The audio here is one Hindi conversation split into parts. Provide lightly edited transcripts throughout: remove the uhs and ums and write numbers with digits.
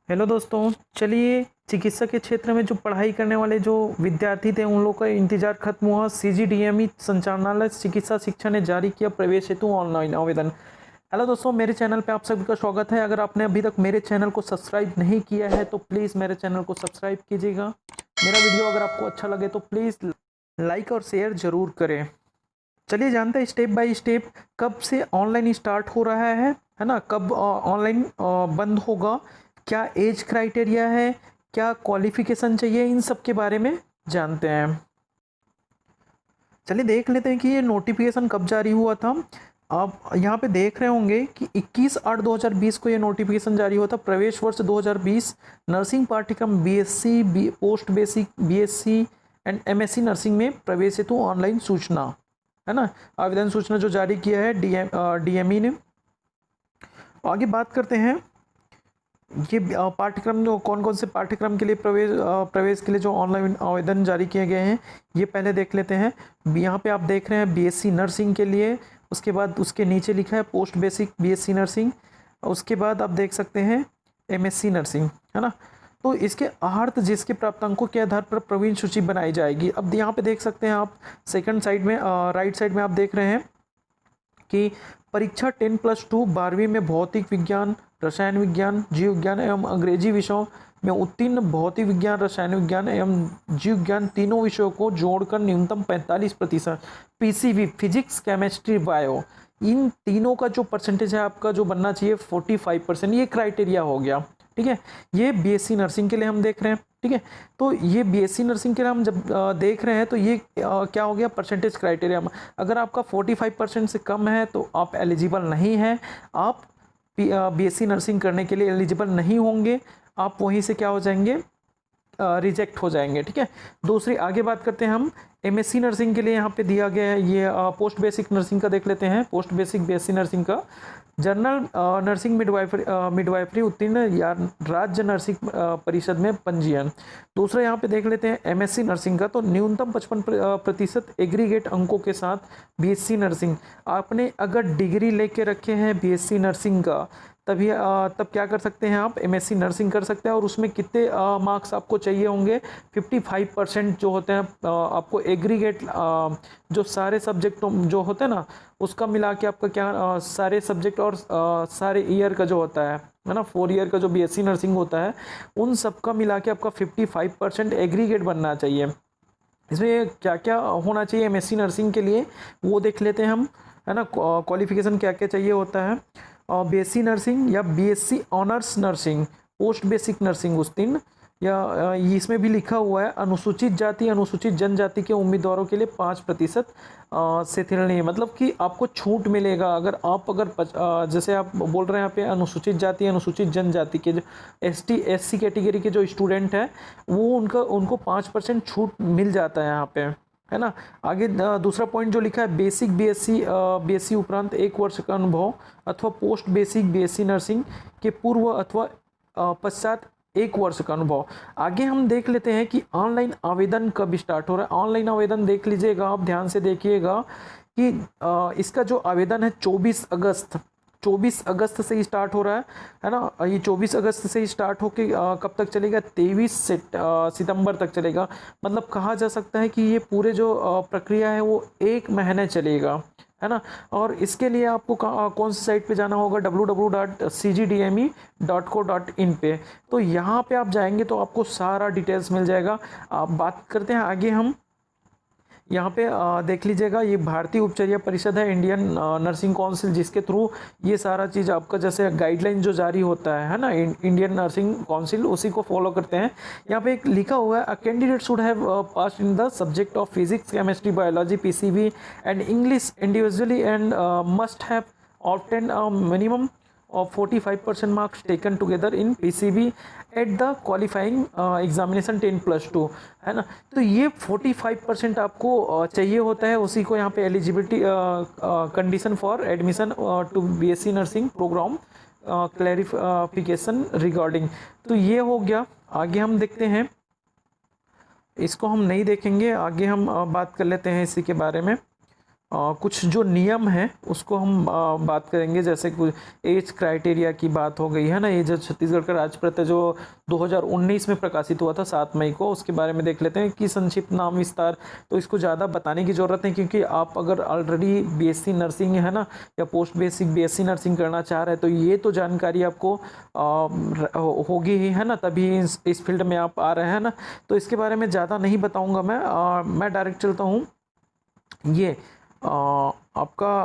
हेलो दोस्तों। चलिए, चिकित्सा के क्षेत्र में जो पढ़ाई करने वाले जो विद्यार्थी थे उन लोग का इंतजार खत्म हुआ। सीजीडीएमई संचालनालय चिकित्सा शिक्षा ने जारी किया प्रवेश हेतु ऑनलाइन आवेदन। हेलो दोस्तों, मेरे चैनल पे आप सभी का स्वागत है। अगर आपने अभी तक मेरे चैनल को सब्सक्राइब नहीं किया है तो प्लीज़ मेरे चैनल को सब्सक्राइब कीजिएगा। मेरा वीडियो अगर आपको अच्छा लगे तो प्लीज़ लाइक और शेयर ज़रूर करें। चलिए जानते हैं स्टेप बाय स्टेप कब से ऑनलाइन स्टार्ट हो रहा है ना, कब ऑनलाइन बंद होगा, क्या एज क्राइटेरिया है, क्या क्वालिफिकेशन चाहिए, इन सब के बारे में जानते हैं। चलिए देख लेते हैं कि ये नोटिफिकेशन कब जारी हुआ था। आप यहाँ पे देख रहे होंगे कि 21/8/2020 को ये नोटिफिकेशन जारी हुआ था। प्रवेश वर्ष 2020 नर्सिंग पाठ्यक्रम BSc post basic BSc and MSc nursing में प्रवेश हेतु ऑनलाइन सूचना, है ना, आवेदन सूचना जो जारी किया है डीएमई ने। आगे बात करते हैं ये पाठ्यक्रम जो कौन कौन से पाठ्यक्रम के लिए प्रवेश के लिए जो ऑनलाइन आवेदन जारी किए गए हैं ये पहले देख लेते हैं। यहाँ पे आप देख रहे हैं बीएससी नर्सिंग के लिए, उसके बाद उसके नीचे लिखा है पोस्ट बेसिक बीएससी नर्सिंग, उसके बाद आप देख सकते हैं एमएससी नर्सिंग, है ना। तो इसके अर्थ जिसके प्राप्तांकों के आधार पर प्रवीण सूची बनाई जाएगी। अब यहाँ पे देख सकते हैं आप सेकंड साइड में राइट साइड में आप देख रहे हैं कि परीक्षा 10+2 12वीं में भौतिक विज्ञान, रसायन विज्ञान, जीव विज्ञान एवं अंग्रेजी विषयों में उत्तीर्ण भौतिक विज्ञान, रसायन विज्ञान एवं जीव विज्ञान तीनों विषयों को जोड़कर न्यूनतम 45% पीसीबी फिजिक्स केमिस्ट्री बायो, इन तीनों का जो परसेंटेज है आपका जो बनना चाहिए 45%, ये क्राइटेरिया हो गया। ठीक है, ये बीएससी नर्सिंग के लिए हम देख रहे हैं। ठीक है, तो ये बीएससी नर्सिंग के लिए हम जब देख रहे हैं तो ये क्या हो गया परसेंटेज क्राइटेरिया। अगर आपका 45% से कम है तो आप एलिजिबल नहीं हैं, आप बीएससी नर्सिंग करने के लिए एलिजिबल नहीं होंगे, आप वहीं से क्या हो जाएंगे, रिजेक्ट हो जाएंगे। ठीक है, दूसरी आगे बात करते हैं हम एमएससी नर्सिंग के लिए। यहाँ पे दिया गया है ये पोस्ट बेसिक नर्सिंग का देख लेते हैं। पोस्ट बेसिक बीएससी नर्सिंग का जनरल नर्सिंग मिडवाइफरी उत्तीर्ण या राज्य नर्सिंग परिषद में पंजीयन। दूसरा यहाँ पे देख लेते हैं एमएससी नर्सिंग का, तो न्यूनतम 55% एग्रीगेट अंकों के साथ बीएससी नर्सिंग। आपने अगर डिग्री लेके रखे हैं बीएससी नर्सिंग का तभी तब क्या कर सकते हैं आप एमएससी नर्सिंग कर सकते हैं। और उसमें कितने मार्क्स आपको चाहिए होंगे, 55% जो होते हैं आपको एग्रीगेट जो सारे सब्जेक्ट जो होते हैं ना उसका मिला के आपका क्या सारे सब्जेक्ट और सारे ईयर का जो होता है ना 4 ईयर का जो बीएससी नर्सिंग होता है उन सब का मिला के आपका 55% एग्रीगेट बनना चाहिए। इसमें क्या क्या होना चाहिए एमएससी नर्सिंग के लिए वो देख लेते हैं हम, है ना। क्वालिफिकेशन क्या क्या चाहिए होता है, बीएससी नर्सिंग या BSc honours nursing, post basic nursing उत्तीर्ण, या इसमें भी लिखा हुआ है अनुसूचित जाति अनुसूचित जनजाति के उम्मीदवारों के लिए 5% से तुलनीय, मतलब कि आपको छूट मिलेगा। अगर जैसे आप बोल रहे हैं यहाँ पे अनुसूचित जाति अनुसूचित जनजाति के जो एसटी एससी कैटेगरी के जो स्टूडेंट हैं वो उनको 5% छूट मिल जाता है यहाँ पे, है ना। आगे दूसरा पॉइंट जो लिखा है बेसिक बीएससी उपरांत 1 वर्ष का अनुभव अथवा पोस्ट बेसिक बीएससी नर्सिंग के पूर्व अथवा पश्चात 1 वर्ष का अनुभव। आगे हम देख लेते हैं कि ऑनलाइन आवेदन कब स्टार्ट हो रहा है। ऑनलाइन आवेदन देख लीजिएगा, आप ध्यान से देखिएगा कि इसका जो आवेदन है 24 अगस्त से ही स्टार्ट हो रहा है ना। ये 24 अगस्त से ही स्टार्ट होके कब तक चलेगा, 23 सितंबर तक चलेगा। मतलब कहा जा सकता है कि ये पूरे जो प्रक्रिया है वो 1 महीने चलेगा, है ना। और इसके लिए आपको कौन सी साइट पे जाना होगा, www.cgdme.co.in पे। तो यहाँ पे आप जाएंगे तो आपको सारा डिटेल्स मिल जाएगा। आप बात करते हैं आगे हम यहाँ पे देख लीजिएगा, ये भारतीय उपचर्या परिषद है, इंडियन नर्सिंग काउंसिल, जिसके थ्रू ये सारा चीज़ आपका जैसे गाइडलाइन जो जारी होता है ना इंडियन नर्सिंग काउंसिल उसी को फॉलो करते हैं। यहाँ पे एक लिखा हुआ है a candidate should have passed in the subject of physics chemistry biology PCB and English individually and must have obtain a minimum of 45% marks taken together in PCB at the qualifying examination 10+2, है ना। तो ये 45% आपको चाहिए होता है, उसी को यहाँ पे eligibility condition for admission to BSc nursing programme clarification regarding. तो ये हो गया। आगे हम देखते हैं, इसको हम नहीं देखेंगे, आगे हम बात कर लेते हैं इसी के बारे में। कुछ जो नियम हैं उसको हम बात करेंगे, जैसे कुछ एज क्राइटेरिया की बात हो गई है ना। ये जो छत्तीसगढ़ का राजपत्र है जो 2019 में प्रकाशित हुआ था 7 मई को, उसके बारे में देख लेते हैं कि संक्षिप्त नाम विस्तार। तो इसको ज़्यादा बताने की ज़रूरत नहीं, क्योंकि आप अगर ऑलरेडी बीएससी नर्सिंग है ना या पोस्ट बेसिक बीएससी नर्सिंग करना चाह रहे हैं तो ये तो जानकारी आपको होगी ही है ना, तभी इस फील्ड में आप आ रहे हैं ना। तो इसके बारे में ज़्यादा नहीं बताऊँगा मैं डायरेक्ट चलता हूँ। ये आपका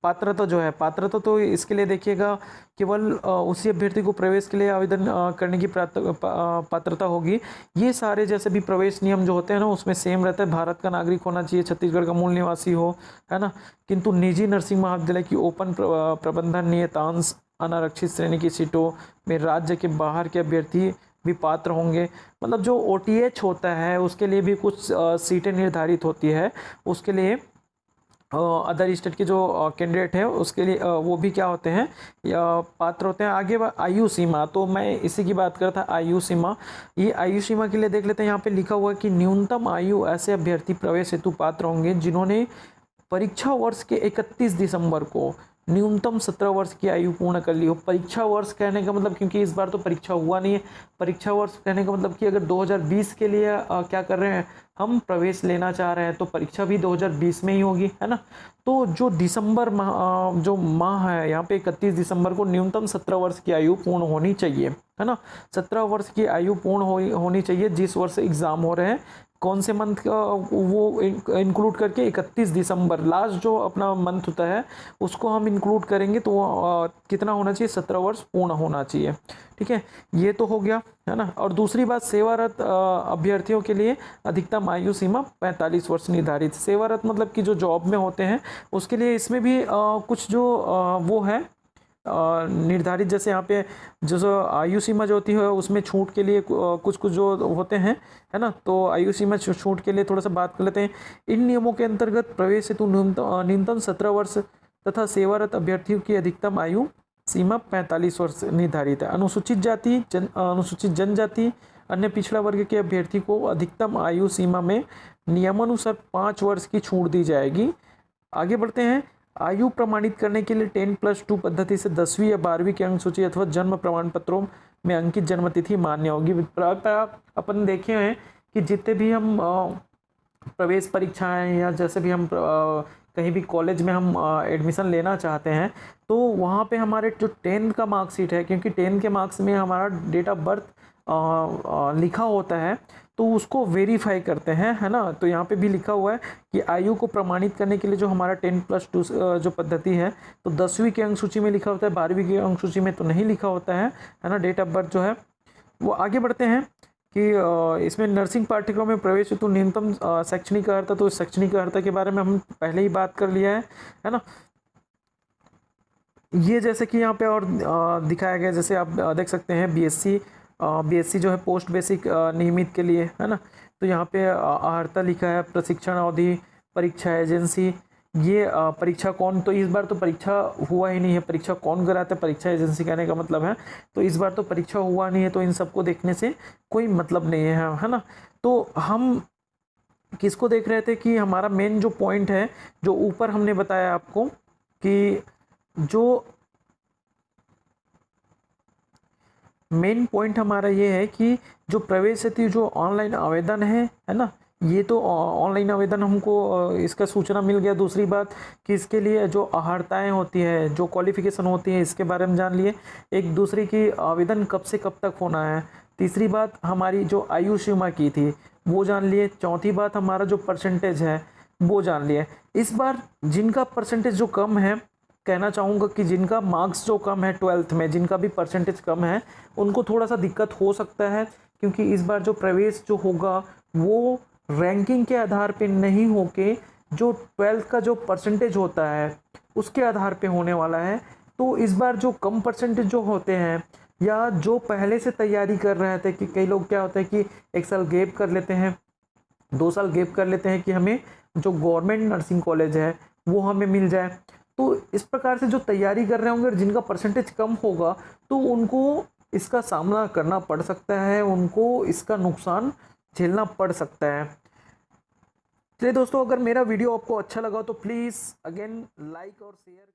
पात्रता जो है, पात्रता तो इसके लिए देखिएगा केवल उसी अभ्यर्थी को प्रवेश के लिए आवेदन करने की पात्रता होगी। ये सारे जैसे भी प्रवेश नियम जो होते हैं ना उसमें सेम रहता है। भारत का नागरिक होना चाहिए, छत्तीसगढ़ का मूल निवासी हो, है ना। किंतु निजी नर्सिंग महाविद्यालय की ओपन प्रबंधन नियतांश अनारक्षित श्रेणी की सीटों में राज्य के बाहर के अभ्यर्थी भी पात्र होंगे। मतलब जो ओटीएच होता है उसके लिए भी कुछ सीटें निर्धारित होती है। उसके लिए अदर स्टेट के जो कैंडिडेट है उसके लिए वो भी क्या होते हैं या पात्र होते हैं। आगे आयु सीमा, तो मैं इसी की बात कर रहा था, आयु सीमा। ये आयु सीमा के लिए देख लेते हैं, यहाँ पे लिखा हुआ है कि न्यूनतम आयु ऐसे अभ्यर्थी प्रवेश हेतु पात्र होंगे जिन्होंने परीक्षा वर्ष के 31 दिसंबर को न्यूनतम 17 वर्ष की आयु पूर्ण कर ली हो। परीक्षा वर्ष कहने का मतलब, क्योंकि इस बार तो परीक्षा हुआ नहीं है, परीक्षा वर्ष कहने का मतलब कि अगर 2020 के लिए क्या कर रहे हैं हम प्रवेश लेना चाह रहे हैं तो परीक्षा भी 2020 में ही होगी, है ना। तो जो दिसंबर माह जो माह है यहाँ पे 31 दिसंबर को न्यूनतम 17 वर्ष की आयु पूर्ण होनी चाहिए, है ना। 17 वर्ष की आयु पूर्ण होनी चाहिए जिस वर्ष एग्जाम हो रहे हैं। कौन से मंथ का वो इंक्लूड करके 31 दिसंबर लास्ट जो अपना मंथ होता है उसको हम इंक्लूड करेंगे तो कितना होना चाहिए, 17 वर्ष पूर्ण होना चाहिए। ठीक है, ये तो हो गया, है ना। और दूसरी बात, सेवारत अभ्यर्थियों के लिए अधिकतम आयु सीमा 45 वर्ष निर्धारित। सेवारत मतलब कि जो जॉब में होते हैं उसके लिए इसमें भी कुछ जो वो है निर्धारित, जैसे यहाँ पे जो आयु सीमा जो होती है उसमें छूट के लिए कुछ कुछ जो होते हैं, है ना। तो आयु सीमा छूट के लिए थोड़ा सा बात कर लेते हैं। इन नियमों के अंतर्गत प्रवेश हेतु न्यूनतम 17 वर्ष तथा सेवारत अभ्यर्थियों की अधिकतम आयु सीमा 45 वर्ष निर्धारित है। अनुसूचित जाति अनुसूचित जनजाति अन्य पिछड़ा वर्ग के अभ्यर्थी को अधिकतम आयु सीमा में नियमानुसार 5 वर्ष की छूट दी जाएगी। आगे बढ़ते हैं। आयु प्रमाणित करने के लिए 10+2 पद्धति से 10वीं या 12वीं की अंकसूची अथवा जन्म प्रमाण पत्रों में अंकित जन्मतिथि मान्य होगी। अपन देखे हैं कि जितने भी हम प्रवेश परीक्षाएं या जैसे भी हम कहीं भी कॉलेज में हम एडमिशन लेना चाहते हैं तो वहाँ पे हमारे जो 10 का मार्कशीट है, क्योंकि 10 के मार्क्स में हमारा डेट ऑफ बर्थ लिखा होता है तो उसको वेरीफाई करते हैं, है ना। तो यहाँ पे भी लिखा हुआ है कि आयु को प्रमाणित करने के लिए जो हमारा 10+2 जो पद्धति है तो 10वीं की अंकसूची में लिखा होता है, 12वीं की अंकसूची में तो नहीं लिखा होता है ना, डेट ऑफ बर्थ जो है वो। आगे बढ़ते हैं कि इसमें नर्सिंग पाठ्यक्रम में प्रवेश हेतु न्यूनतम शैक्षणिक अर्हता, तो शैक्षणिक अर्हता के बारे में हम पहले ही बात कर लिया है ना। ये जैसे कि यहाँ पे और दिखाया गया, जैसे आप देख सकते हैं बीएससी जो है पोस्ट बेसिक नियमित के लिए, है ना। तो यहाँ पे अर्हता लिखा है, प्रशिक्षण अवधि, परीक्षा एजेंसी, ये परीक्षा कौन, तो इस बार तो परीक्षा हुआ ही नहीं है। परीक्षा कौन कराता है, परीक्षा एजेंसी कहने का मतलब है, तो इस बार तो परीक्षा हुआ नहीं है तो इन सबको देखने से कोई मतलब नहीं है ना। तो हम किसको देख रहे थे कि हमारा मेन जो पॉइंट है जो ऊपर हमने बताया आपको कि जो मेन पॉइंट हमारा ये है कि जो प्रवेश हेतु जो ऑनलाइन आवेदन है ना, ये तो ऑनलाइन आवेदन हमको इसका सूचना मिल गया। दूसरी बात कि इसके लिए जो अर्हताएँ होती है, जो क्वालिफिकेशन होती है, इसके बारे में जान लिए। एक दूसरी की आवेदन कब से कब तक होना है। तीसरी बात हमारी जो आयु सीमा की थी वो जान लिए। चौथी बात हमारा जो परसेंटेज है वो जान लिए। इस बार जिनका परसेंटेज जो कम है, कहना चाहूँगा कि जिनका मार्क्स जो कम है 12th में, जिनका भी परसेंटेज कम है उनको थोड़ा सा दिक्कत हो सकता है, क्योंकि इस बार जो प्रवेश जो होगा वो रैंकिंग के आधार पे नहीं होके जो 12th का जो परसेंटेज होता है उसके आधार पे होने वाला है। तो इस बार जो कम परसेंटेज जो होते हैं या जो पहले से तैयारी कर रहे थे, कि कई लोग क्या होता है कि 1 साल गैप कर लेते हैं, 2 साल गैप कर लेते हैं कि हमें जो गवर्नमेंट नर्सिंग कॉलेज है वो हमें मिल जाए। तो इस प्रकार से जो तैयारी कर रहे होंगे और जिनका परसेंटेज कम होगा तो उनको इसका सामना करना पड़ सकता है, उनको इसका नुकसान झेलना पड़ सकता है। चलिए दोस्तों, अगर मेरा वीडियो आपको अच्छा लगा तो प्लीज़ अगेन लाइक और शेयर